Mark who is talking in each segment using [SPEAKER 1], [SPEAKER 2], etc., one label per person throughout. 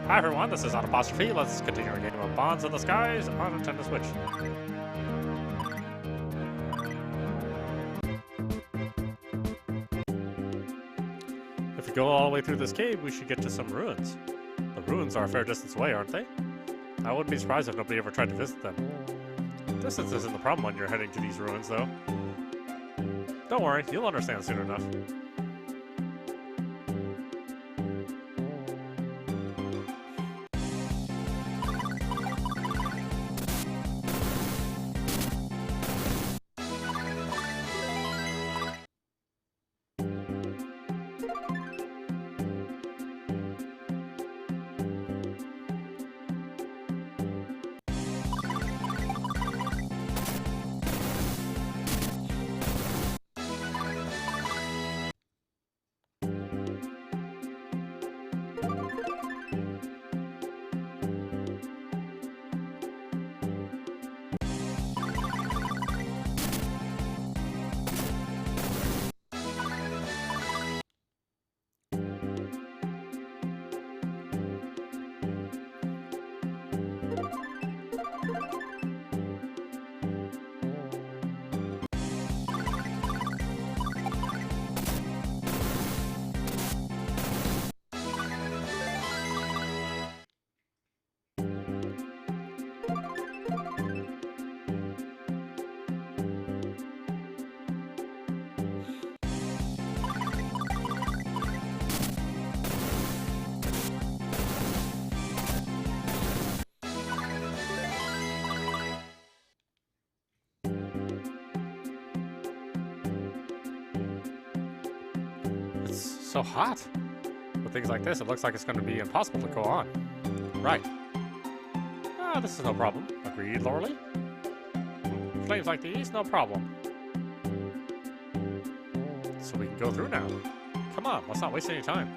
[SPEAKER 1] Hi everyone, this is audap. Let's continue our game of Bonds in the Skies on Nintendo Switch. If we go all the way through this cave, we should get to some ruins. The ruins are a fair distance away, aren't they? I wouldn't be surprised if nobody ever tried to visit them. Distance isn't the problem when you're heading to these ruins, though. Don't worry, you'll understand soon enough. So hot. With things like this, it looks like it's going to be impossible to go on. Right. Ah, this is no problem. Agreed, Lorley? Flames like these, no problem. So we can go through now. Come on, let's not waste any time.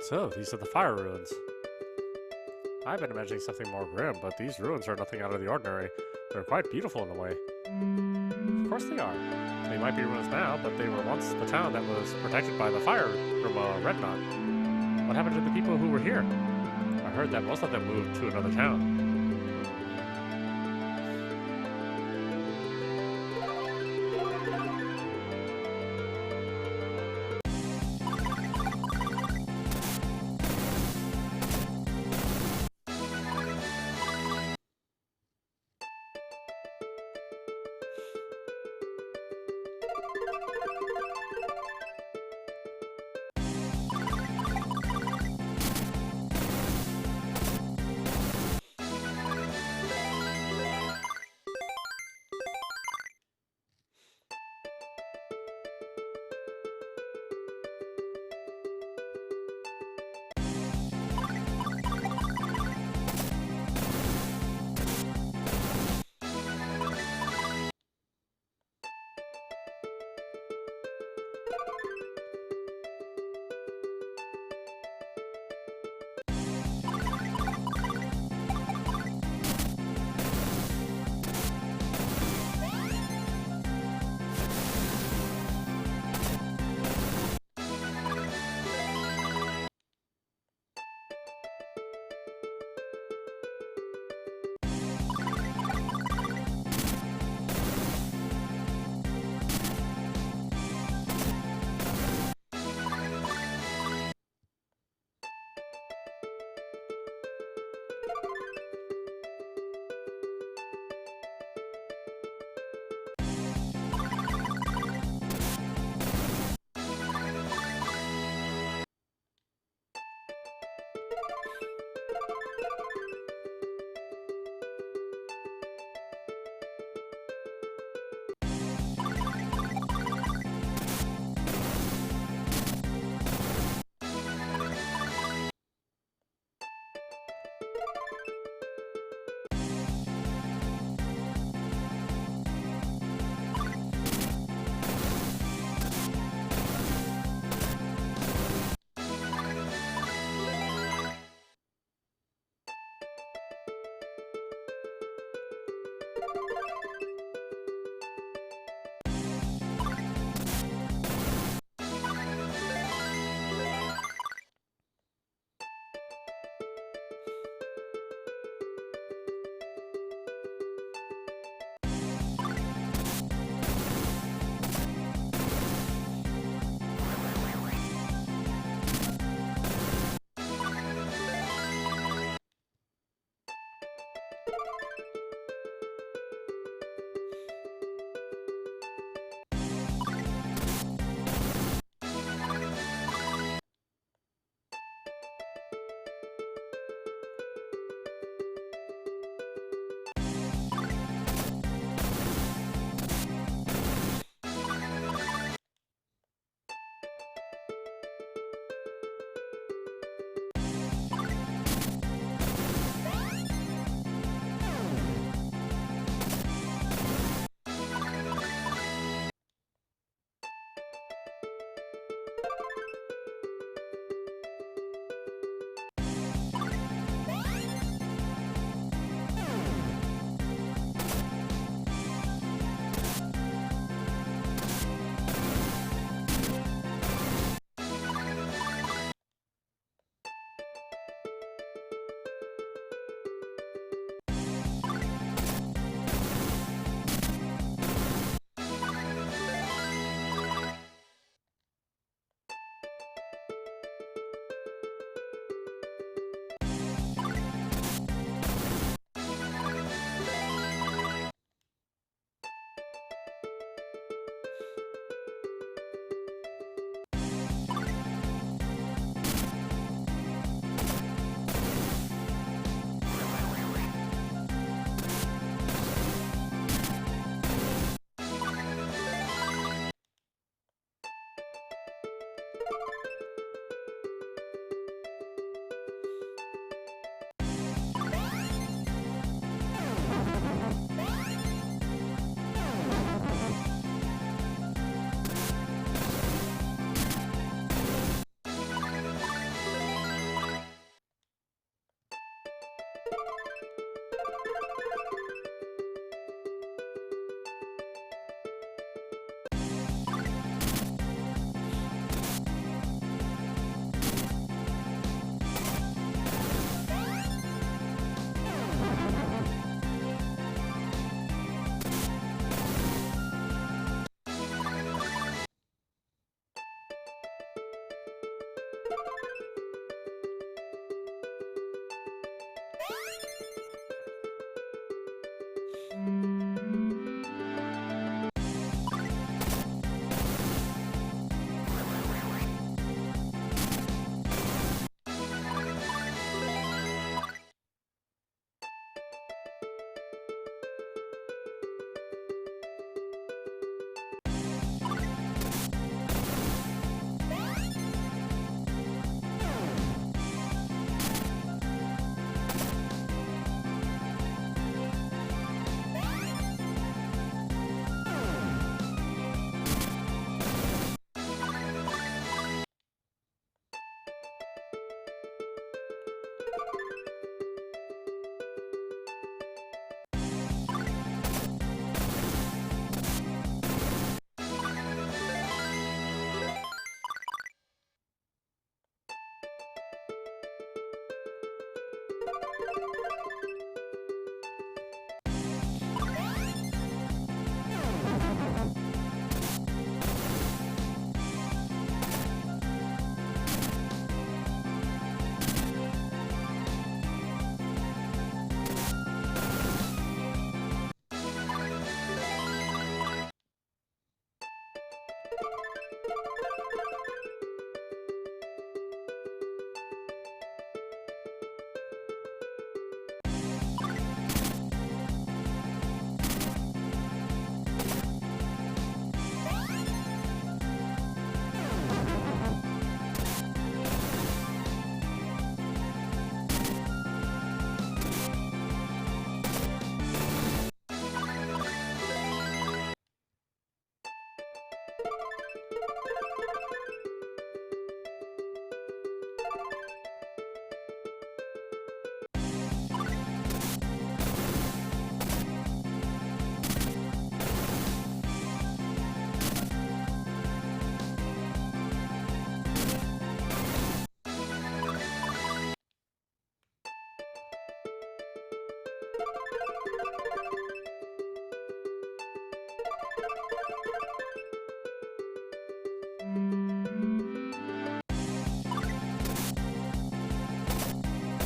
[SPEAKER 1] So, these are the fire ruins. I've been imagining something more grim, but these ruins are nothing out of the ordinary. They're quite beautiful in a way. Of course they are. They might be ruins now, but they were once the town that was protected by the fire Grimoa Red Knot. What happened to the people who were here? I heard that most of them moved to another town.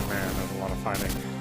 [SPEAKER 1] Man, there's a lot of fighting.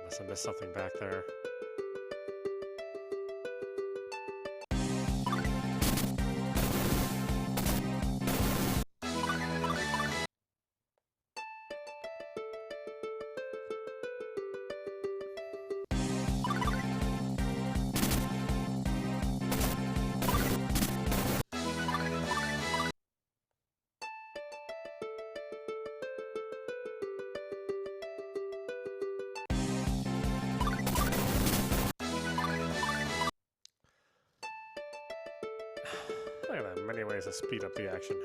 [SPEAKER 1] Must have missed something back there. Look at that, many ways to speed up the action.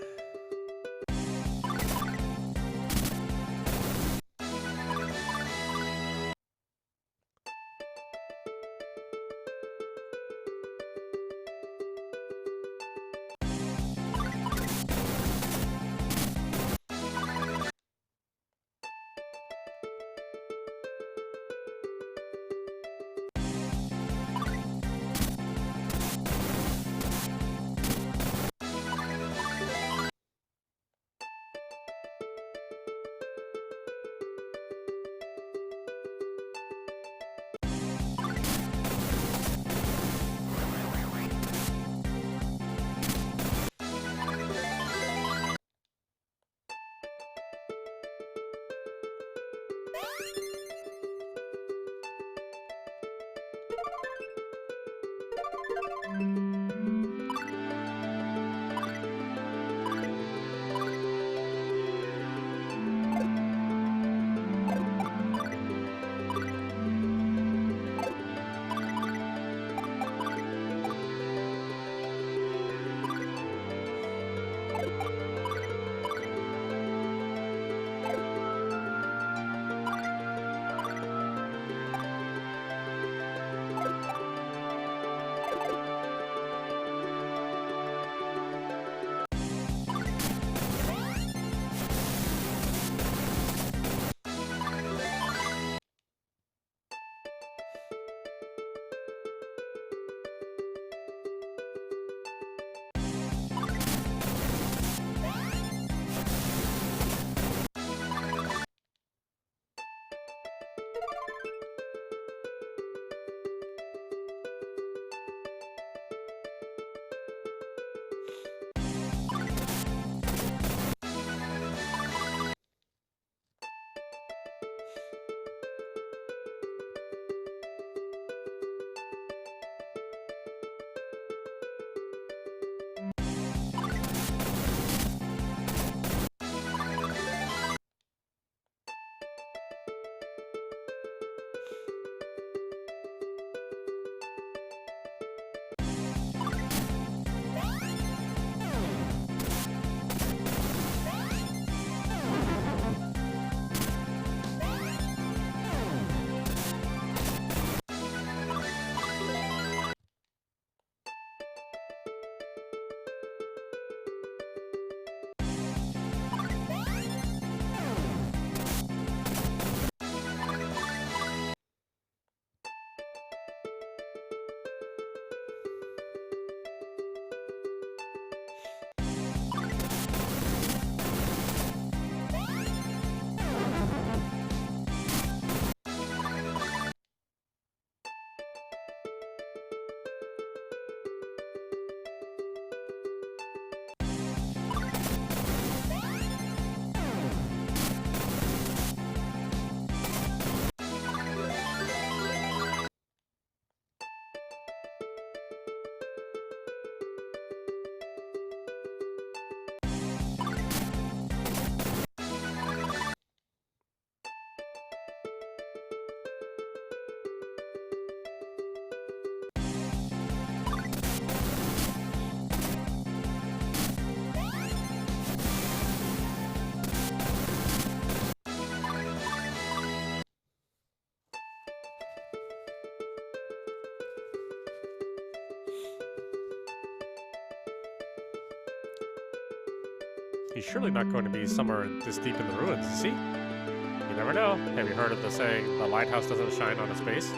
[SPEAKER 1] He's surely not going to be somewhere this deep in the ruins, is he? You never know. Have you heard of the saying, the lighthouse doesn't shine on its base?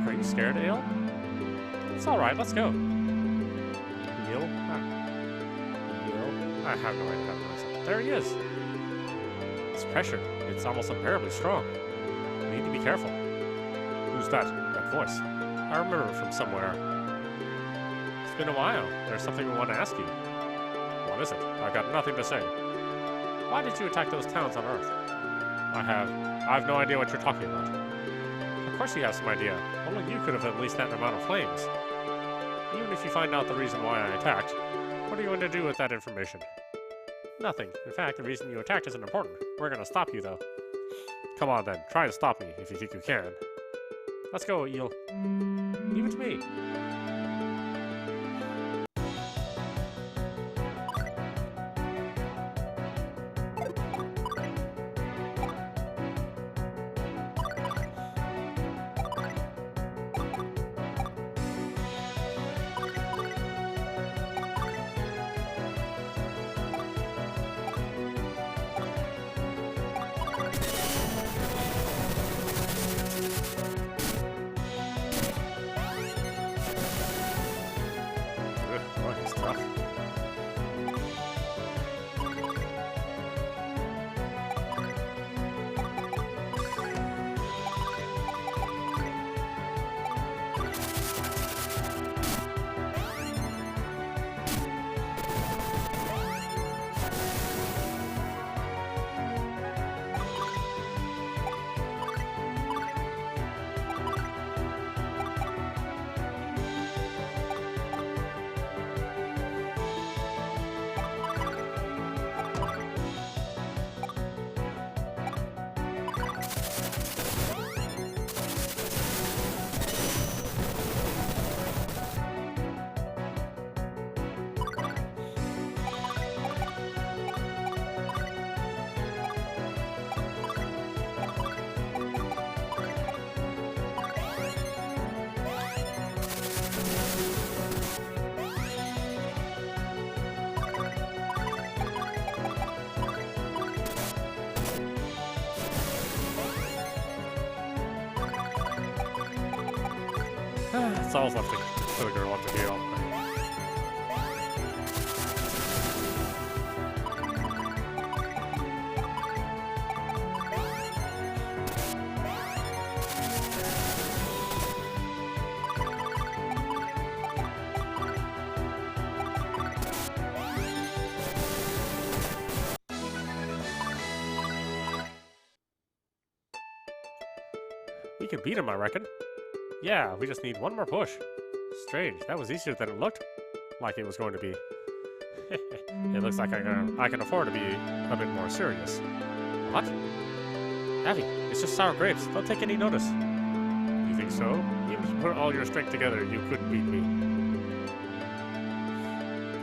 [SPEAKER 1] Are you scared, Eil? It's alright, let's go. Eil? Eil? I have no idea how to pronounce it. There he is. This pressure, it's almost unbearably strong. careful. Who's that? That voice? I remember it from somewhere. It's been a while. There's something we want to ask you. What is it? I've got nothing to say. Why did you attack those towns on Earth? I have no idea what you're talking about. Of course you have some idea. Only you could have unleashed that amount of flames. Even if you find out the reason why I attacked, what are you going to do with that information? Nothing. In fact, the reason you attacked isn't important. We're going to stop you, though. Come on, then. Try to stop me, if you think you can. Let's go, Eil. Leave it to me. It's always left for the girl up to heal. We can beat him, I reckon. Yeah, we just need one more push. Strange, that was easier than it looked like it was going to be. It looks like I can afford to be a bit more serious. What? Abby, it's just sour grapes. Don't take any notice. You think so? Even if you put all your strength together, you couldn't beat me.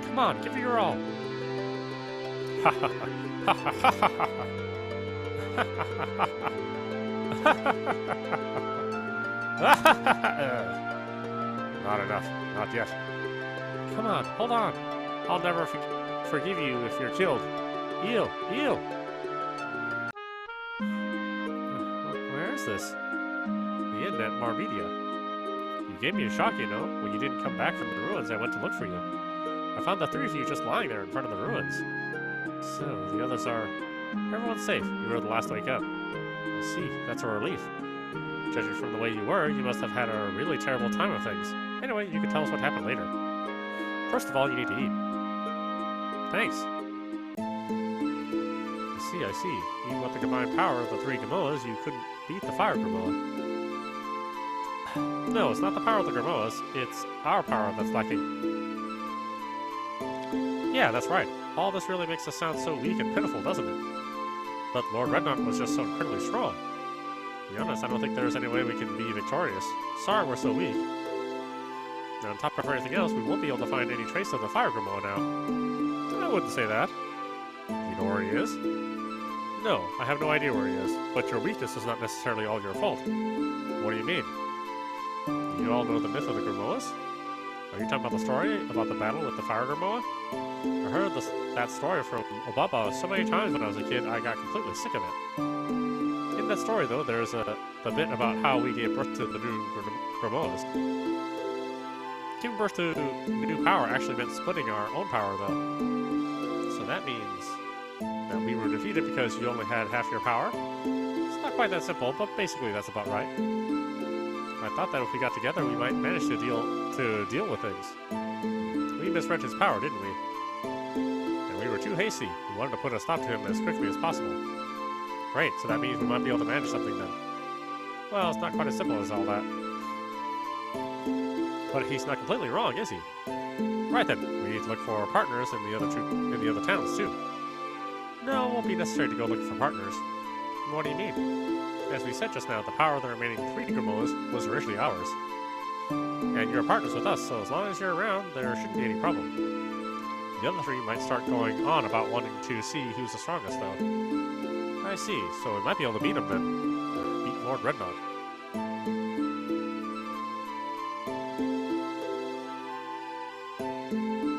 [SPEAKER 1] Come on, give it your all. Ha ha ha ha ha ha ha ha. Not enough. Not yet. Come on, hold on. I'll never forgive you if you're killed. Eil! Eil! Where is this? The inn at Marmedia. You gave me a shock, you know. When you didn't come back from the ruins, I went to look for you. I found the three of you just lying there in front of the ruins. So, the others are... Everyone's safe. You were the last to wake up. I see. That's a relief. Judging from the way you were, you must have had a really terrible time of things. Anyway, you can tell us what happened later. First of all, you need to eat. Thanks. I see. Even with the combined power of the three Grimoas, you couldn't beat the fire Grimoa. No, it's not the power of the Grimoas. It's our power that's lacking. Yeah, that's right. All this really makes us sound so weak and pitiful, doesn't it? But Lord Redknot was just so incredibly strong. To be honest, I don't think there's any way we can be victorious. Sorry we're so weak. And on top of everything else, we won't be able to find any trace of the Fire Grimoa now. I wouldn't say that. You know where he is? No, I have no idea where he is. But your weakness is not necessarily all your fault. What do you mean? You all know the myth of the Grimoas? Are you talking about the story about the battle with the Fire Grimoa? I heard that story from Obaba so many times when I was a kid, I got completely sick of it. In that story, though, there's the bit about how we gave birth to the new Grimoas. Giving birth to new power actually meant splitting our own power, though. So that means that we were defeated because you only had half your power? It's not quite that simple, but basically that's about right. I thought that if we got together, we might manage to deal with things. We misread his power, didn't we? And we were too hasty. We wanted to put a stop to him as quickly as possible. Great, so that means we might be able to manage something then. Well, it's not quite as simple as all that. But he's not completely wrong, is he? Right then, we need to look for partners in the other towns too. No, it won't be necessary to go looking for partners. What do you mean? As we said just now, the power of the remaining 3 Grimoas was originally ours. And you're partners with us, so as long as you're around, there shouldn't be any problem. The other 3 might start going on about wanting to see who's the strongest, though. I see, so we might be able to beat him then. Beat Lord Redknot.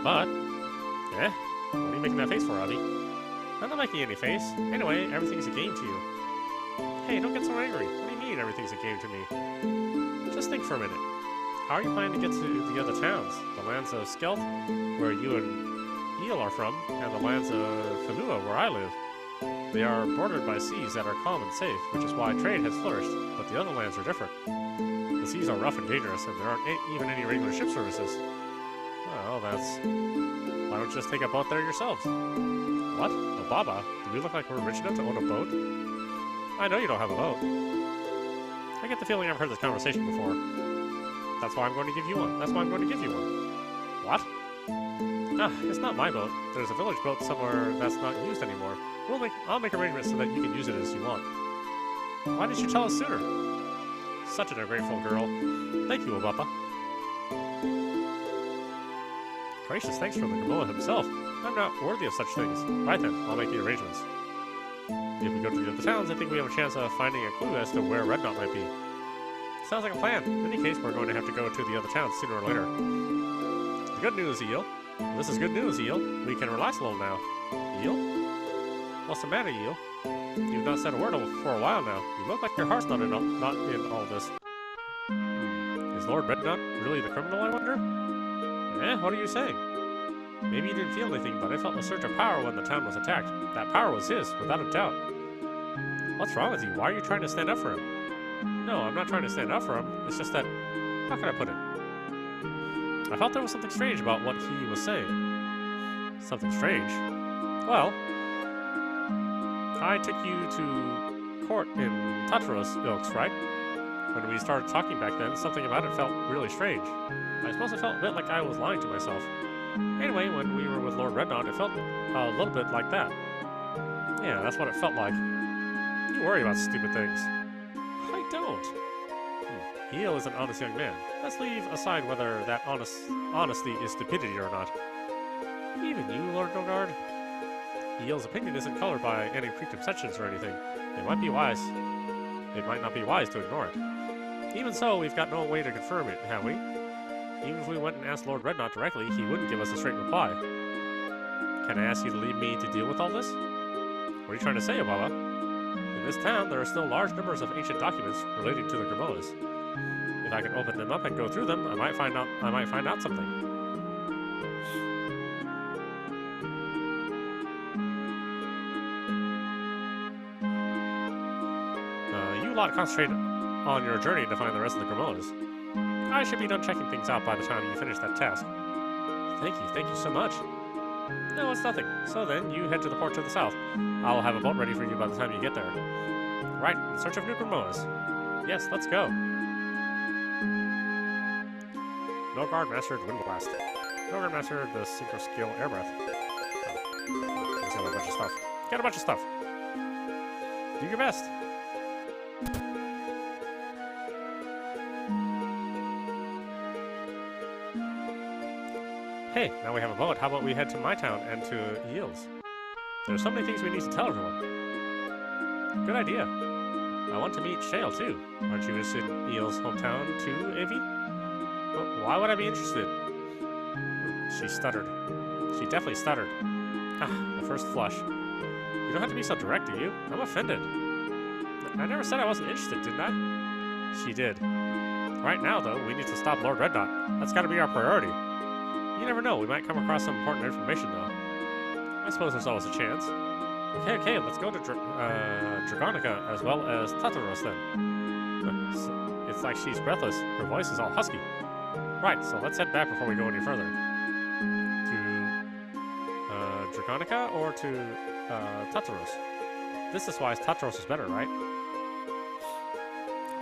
[SPEAKER 1] But, what are you making that face for, Abby? I'm not making any face. Anyway, everything's a game to you. Hey, don't get so angry. What do you mean everything's a game to me? Just think for a minute. How are you planning to get to the other towns? The lands of Skelt, where you and Eil are from, and the lands of Falua, where I live. They are bordered by seas that are calm and safe, which is why trade has flourished, but the other lands are different. The seas are rough and dangerous, and there aren't even any regular ship services. Well, that's... Why don't you just take a boat there yourselves? What? Obaba? Do we look like we're rich enough to own a boat? I know you don't have a boat. I get the feeling I've heard this conversation before. That's why I'm going to give you one. That's why I'm going to give you one. What? Ah, it's not my boat. There's a village boat somewhere that's not used anymore. I'll make arrangements so that you can use it as you want. Why didn't you tell us sooner? Such an ungrateful girl. Thank you, Obapa. Gracious, thanks for the Grimoa himself. I'm not worthy of such things. Right then, I'll make the arrangements. If we go to the other towns, I think we have a chance of finding a clue as to where Redknot might be. Sounds like a plan. In any case, we're going to have to go to the other towns sooner or later. The good news, Eil. This is good news, Eil. We can relax a little now. Eil? What's the matter, Eil? You've not said a word for a while now. You look like your heart's not in all this. Is Lord Redknot really the criminal, I wonder? What are you saying? Maybe you didn't feel anything, but I felt a surge of power when the town was attacked. That power was his, without a doubt. What's wrong with you? Why are you trying to stand up for him? No, I'm not trying to stand up for him. It's just that... How can I put it? I felt there was something strange about what he was saying. Something strange? Well... I took you to court in Tatros Ilks, right? When we started talking back then, something about it felt really strange. I suppose it felt a bit like I was lying to myself. Anyway, when we were with Lord Redknot, it felt a little bit like that. Yeah, that's what it felt like. You worry about stupid things. I don't. Eil is an honest young man. Let's leave aside whether that honesty is stupidity or not. Even you, Lord Nogard? Eil's opinion isn't colored by any preconceptions or anything. It might be wise. It might not be wise to ignore it. Even so, we've got no way to confirm it, have we? Even if we went and asked Lord Redknot directly, he wouldn't give us a straight reply. Can I ask you to leave me to deal with all this? What are you trying to say, Obaba? In this town, there are still large numbers of ancient documents relating to the Grimoas. If I can open them up and go through them, I might find out something. You lot concentrate on your journey to find the rest of the Grimoas. I should be done checking things out by the time you finish that task. Thank you so much. No, it's nothing. So then, you head to the port to the south. I will have a boat ready for you by the time you get there. Right, in search of new Grimoas. Yes, let's go. Nogard mastered Wind Blast. Nogard mastered the Synchro skill Air Breath. Oh, he's got a bunch of stuff. Get a bunch of stuff. Do your best. Hey, now we have a boat. How about we head to my town and to Eil's? There's so many things we need to tell everyone. Good idea. I want to meet Shale, too. Aren't you interested in Eil's hometown, too, Avi? Well, why would I be interested? She stuttered. She definitely stuttered. Ah, the first flush. You don't have to be so direct, do you? I'm offended. I never said I wasn't interested, didn't I? She did. Right now, though, we need to stop Lord Redknot. That's got to be our priority. You never know, we might come across some important information, though. I suppose there's always a chance. Okay, let's go to Dragonica as well as Tartarus then. It's like she's breathless. Her voice is all husky. Right, so let's head back before we go any further. To Dragonica or to Tartarus? This is why Tartarus is better, right?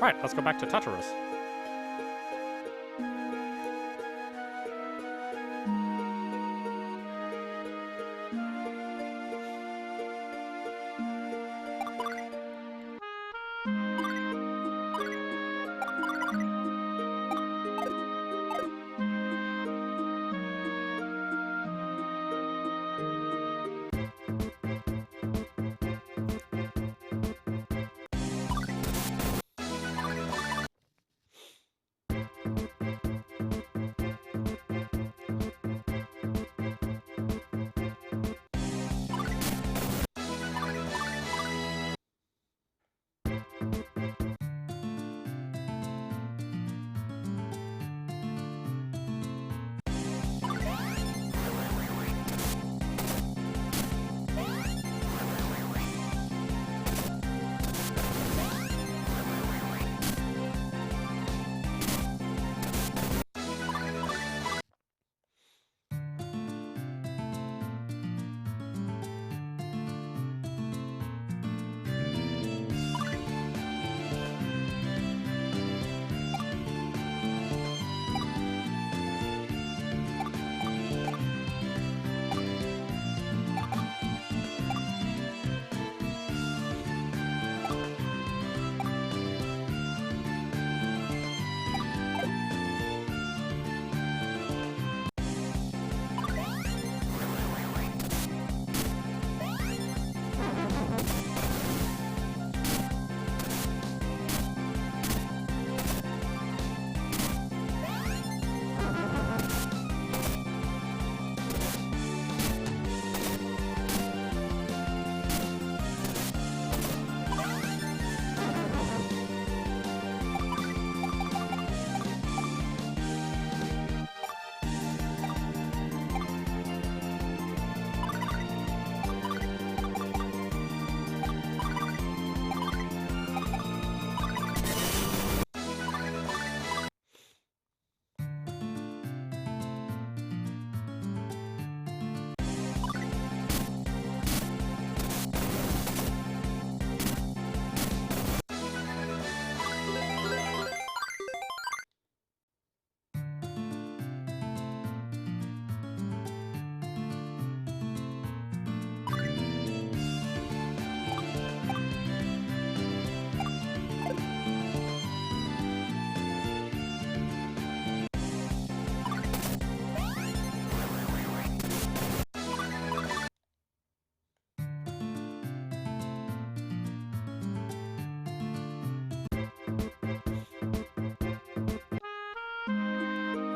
[SPEAKER 1] Right, let's go back to Tartarus.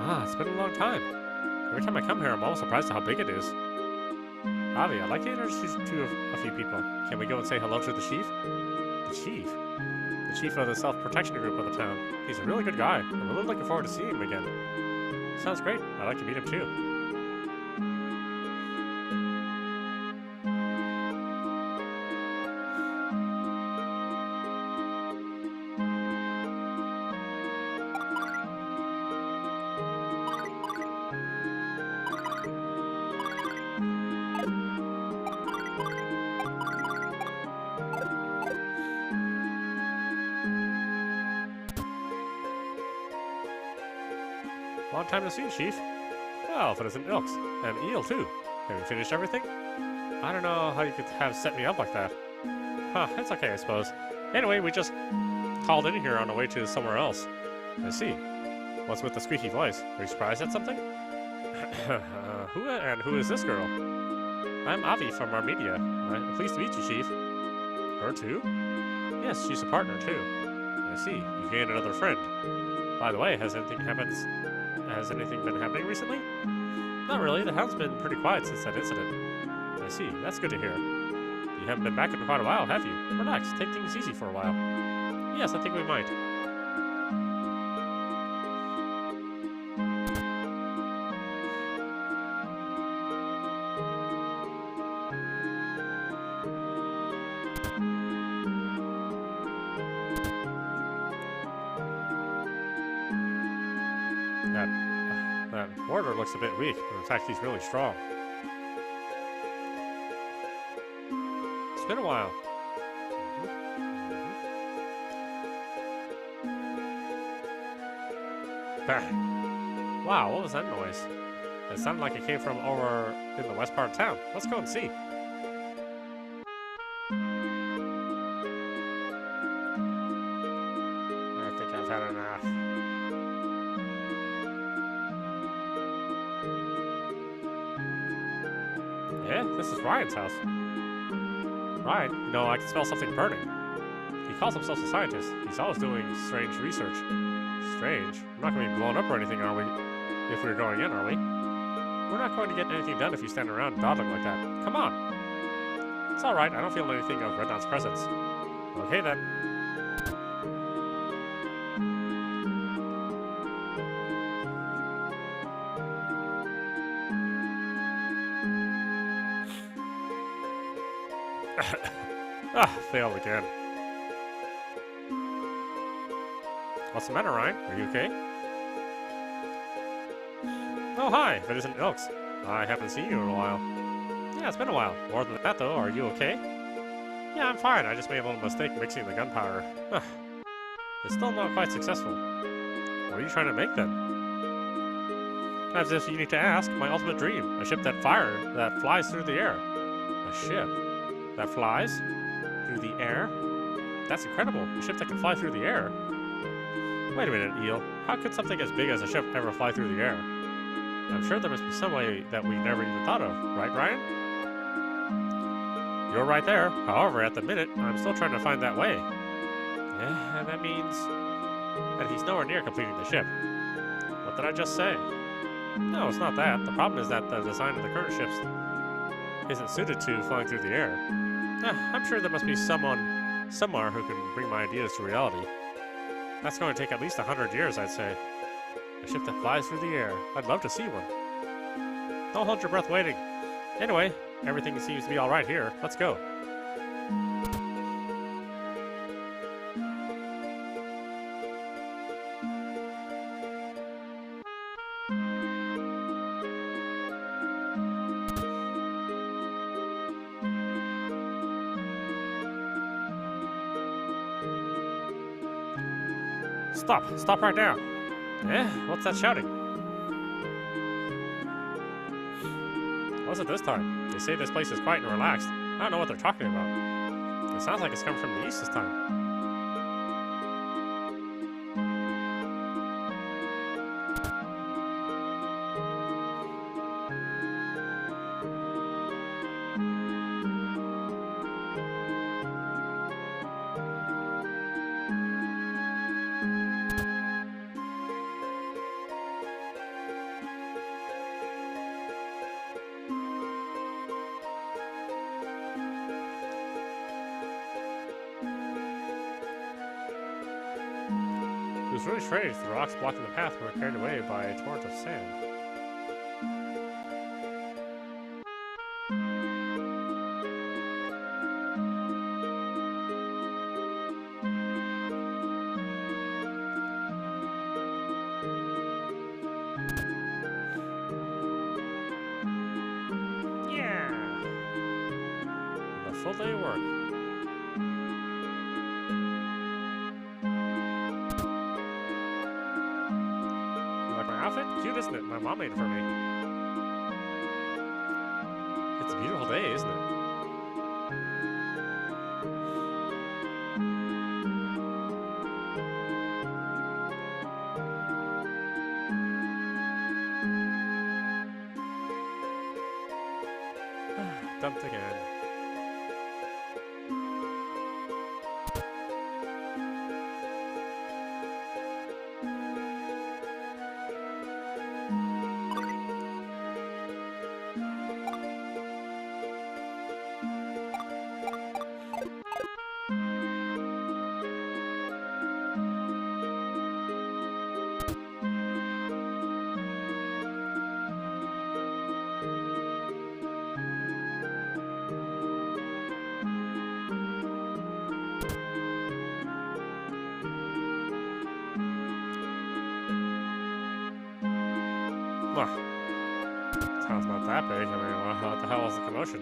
[SPEAKER 1] Ah, it's been a long time. Every time I come here, I'm always surprised at how big it is. Avi, I'd like to introduce you to a few people. Can we go and say hello to the chief? The chief? The chief of the self-protection group of the town. He's a really good guy. I'm really looking forward to seeing him again. Sounds great. I'd like to meet him too. Long time to see, Chief. Well, if it isn't Ilks. And Eil, too. Have you finished everything? I don't know how you could have set me up like that. Huh, it's okay, I suppose. Anyway, we just called in here on the way to somewhere else. I see. What's with the squeaky voice? Are you surprised at something? Who is this girl? I'm Avi from Armenia. I'm pleased to meet you, Chief. Her too? Yes, she's a partner, too. I see. You've gained another friend. By the way, has anything been happening recently? Not really. The hound's been pretty quiet since that incident. I see. That's good to hear. You haven't been back in quite a while, have you? Relax. Take things easy for a while. Yes, I think we might. That warder looks a bit weak, but in fact he's really strong. It's been a while. Bang. Wow, what was that noise? It sounded like it came from over in the west part of town. Let's go and see. I think I've had enough. Yeah, this is Ryan's house. Ryan, you know, I can smell something burning. He calls himself a scientist. He's always doing strange research. Strange? We're not going to be blown up or anything, are we? If we're going in, are we? We're not going to get anything done if you stand around dawdling like that. Come on. It's alright, I don't feel anything of Rednon's presence. Okay then. Failed again. What's the matter, Ryan? Are you okay? Oh, hi. If it isn't Ilks. I haven't seen you in a while. Yeah, it's been a while. More than that, though, are you okay? Yeah, I'm fine. I just made a little mistake mixing the gunpowder. It's still not quite successful. What are you trying to make, then? As if you need to ask, my ultimate dream. A ship that flies through the air. A ship that flies through the air? That's incredible. A ship that can fly through the air. Wait a minute, Eil. How could something as big as a ship ever fly through the air? I'm sure there must be some way that we never even thought of, right, Ryan? You're right there. However, at the minute, I'm still trying to find that way. Yeah, and that means that he's nowhere near completing the ship. What did I just say? No, it's not that. The problem is that the design of the current ships isn't suited to flying through the air. I'm sure there must be someone somewhere who can bring my ideas to reality. That's going to take at least 100 years, I'd say. A ship that flies through the air. I'd love to see one. Don't hold your breath waiting. Anyway, everything seems to be alright here. Let's go. Stop! Stop right now! Eh? What's that shouting? What's it this time? They say this place is quiet and relaxed. I don't know what they're talking about. It sounds like it's coming from the east this time. It was really strange. The rocks blocking the path were carried away by a torrent of sand. Yeah! A full day of work. Outfit? Cute, isn't it? My mom made it for me. It's a beautiful day, isn't it? Dumped again. Well, town's not that big. I mean, what the hell was the commotion?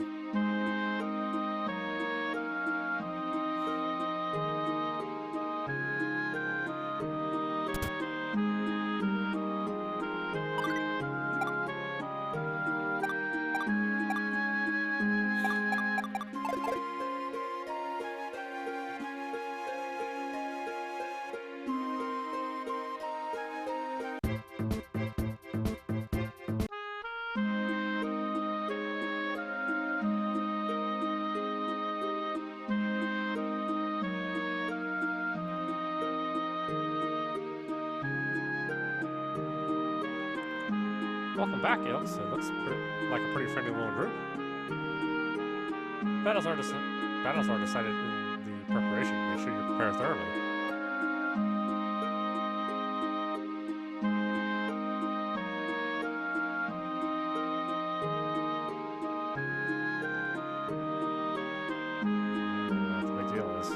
[SPEAKER 1] Welcome back, Eils. It looks like a pretty friendly little group. Battles are decided in the preparation. Make sure you prepare thoroughly. What the big deal is.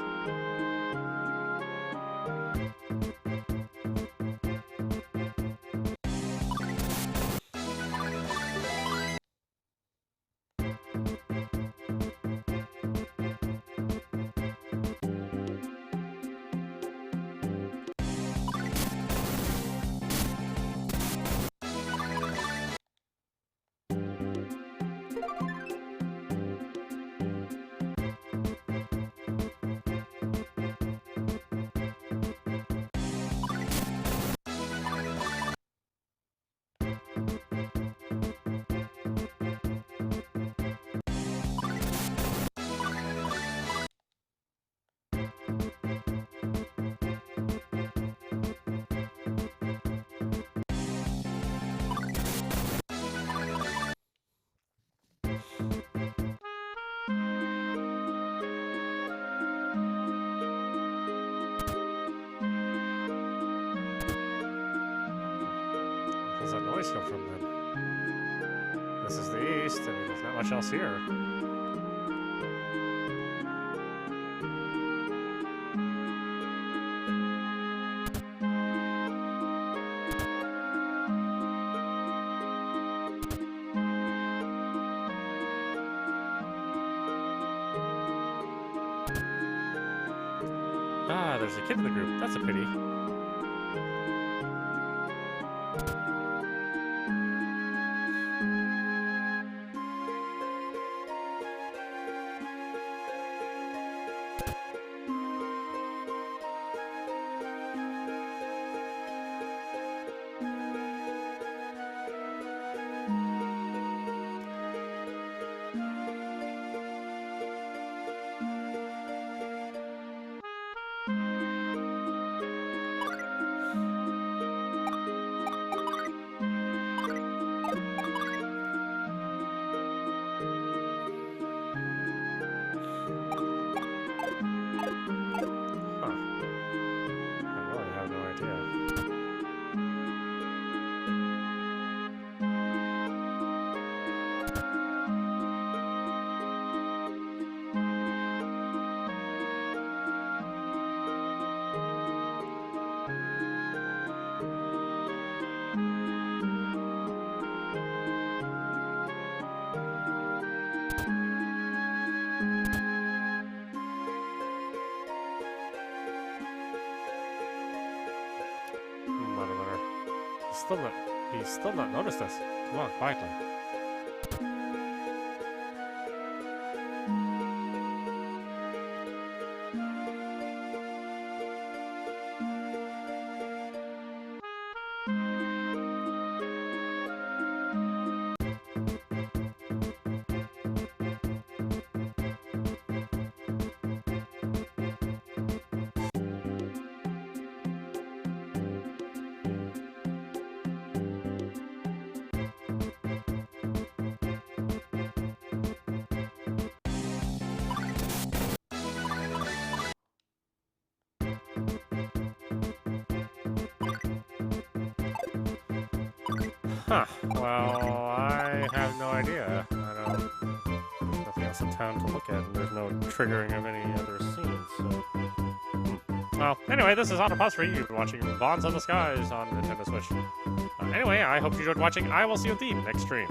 [SPEAKER 1] Where's that noise come from then? This is the east, and there's not much else here. Ah, there's a kid in the group. That's a pity. He's still not noticed us. Come on, quietly. Huh. Well, I have no idea. There's nothing else in town to look at, and there's no triggering of any other scenes, so... Well, anyway, this is audap for you. You've been watching Bonds on the Skies on Nintendo Switch. Anyway, I hope you enjoyed watching. I will see you at the next stream.